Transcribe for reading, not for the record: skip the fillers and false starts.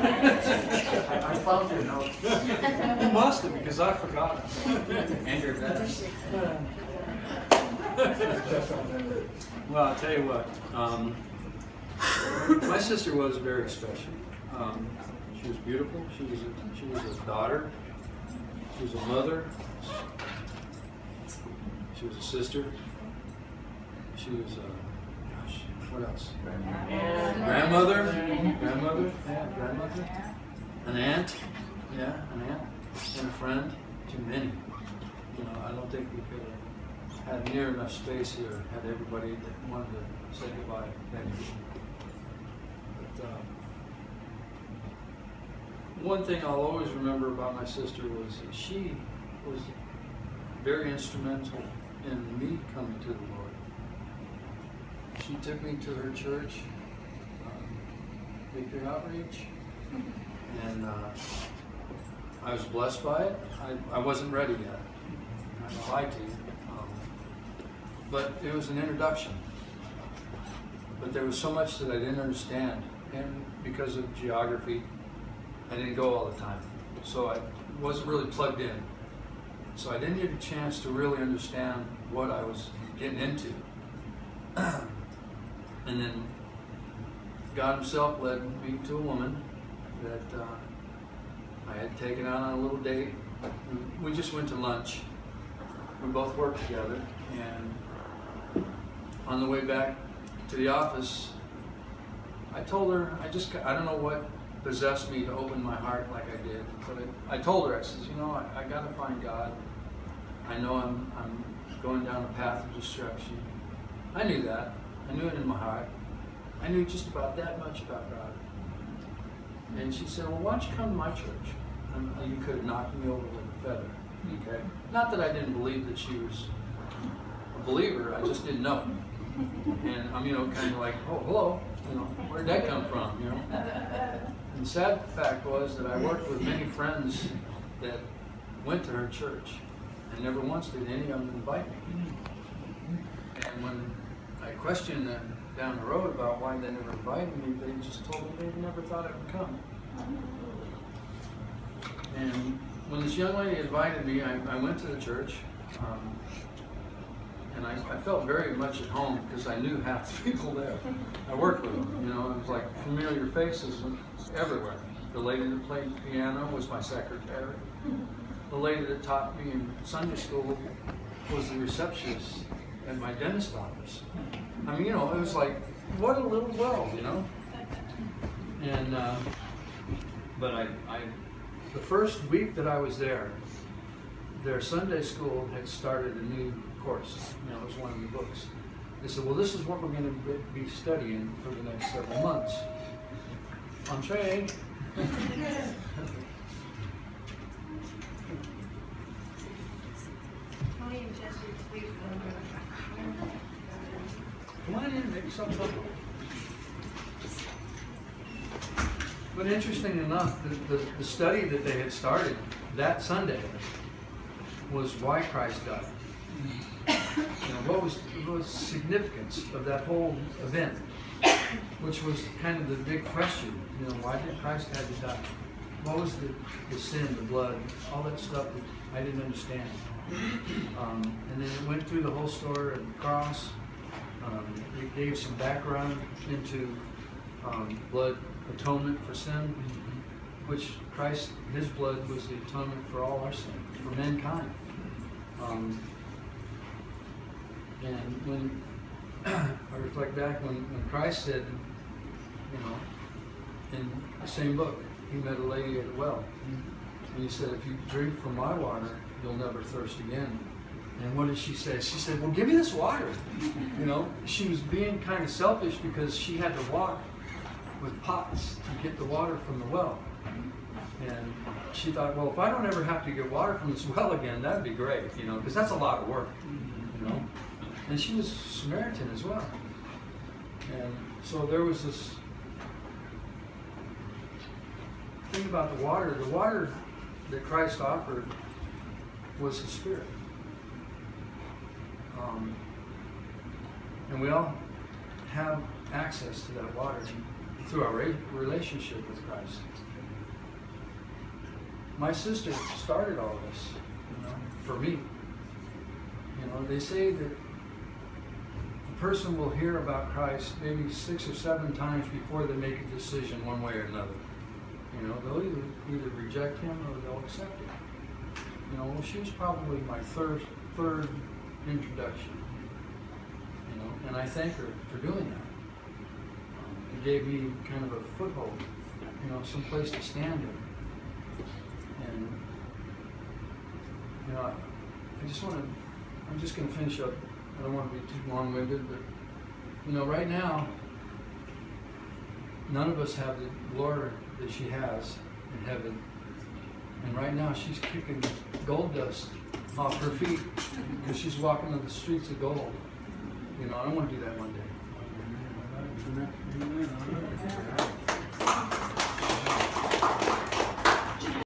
I found your note. You must have, because I forgot it. And your better. Well, I'll tell you what. My sister was very special. She was beautiful. She was a daughter. She was a mother. She was a sister. She was a, gosh, what else? Grandmother. Grandmother. Yeah, grandmother. An aunt. Yeah, an aunt. And a friend. Too many. You know, I don't think we could have had near enough space here, had everybody that wanted to say goodbye. Thank you. But, one thing I'll always remember about my sister was that she was very instrumental in me coming to the Lord. She took me to her church, Whittier Outreach, and I was blessed by it. I wasn't ready yet. I don't lie to you. But it was an introduction. But there was so much that I didn't understand, and because of geography, I didn't go all the time. So I wasn't really plugged in. So I didn't get a chance to really understand what I was getting into. And then God Himself led me to a woman that I had taken out on a little date. We just went to lunch. We both worked together, and on the way back to the office, I told her, I don't know what possessed me to open my heart like I did, but I told her, I says, you know, I got to find God. I know I'm going down a path of destruction. I knew that. I knew it in my heart. I knew just about that much about God. And she said, well, why don't you come to my church? You could have knocked me over with a feather. Okay. Not that I didn't believe that she was a believer, I just didn't know. And I'm, kind of like, oh, hello, where'd that come from, And the sad fact was that I worked with many friends that went to her church, and never once did any of them invite me. And when I questioned them down the road about why they never invited me, they just told me they never thought I would come. And when this young lady invited me, I went to the church, and I felt very much at home because I knew half the people there. I worked with them, it was like familiar faces everywhere. The lady that played piano was my secretary. The lady that taught me in Sunday school was the receptionist at my dentist office. I mean, it was like, what a little world, And, but the first week that I was there, their Sunday school had started a new course. It was one of the books. They said, well, this is what we're going to be studying for the next several months. Entree. Come on in, make yourself comfortable. But interesting enough, the study that they had started that Sunday was why Christ died. What was the significance of that whole event, which was kind of the big question. Why did Christ have to die? What was the sin, the blood, all that stuff that I didn't understand. And then it went through the whole story of the cross. It gave some background into blood atonement for sin, which Christ, His blood was the atonement for all our sin, for mankind. And when I reflect back, when Christ said, in the same book, He met a lady at a well, and He said, if you drink from my water, you'll never thirst again. And what did she say? She said, well, give me this water. She was being kind of selfish because she had to walk with pots to get the water from the well. And she thought, well, if I don't ever have to get water from this well again, that'd be great, because that's a lot of work, And she was Samaritan as well. And so there was this thing about the water. The water that Christ offered was His Spirit. And we all have access to that water. through our relationship with Christ. My sister started all this, for me. They say that a person will hear about Christ maybe 6 or 7 times before they make a decision one way or another. They'll either reject him or they'll accept him. Well, she was probably my third introduction. And I thank her for doing that. It gave me kind of a foothold, some place to stand in. And I'm just going to finish up. I don't want to be too long-winded, but right now, none of us have the glory that she has in heaven. And right now, she's kicking gold dust off her feet because she's walking on the streets of gold. I want to do that one day.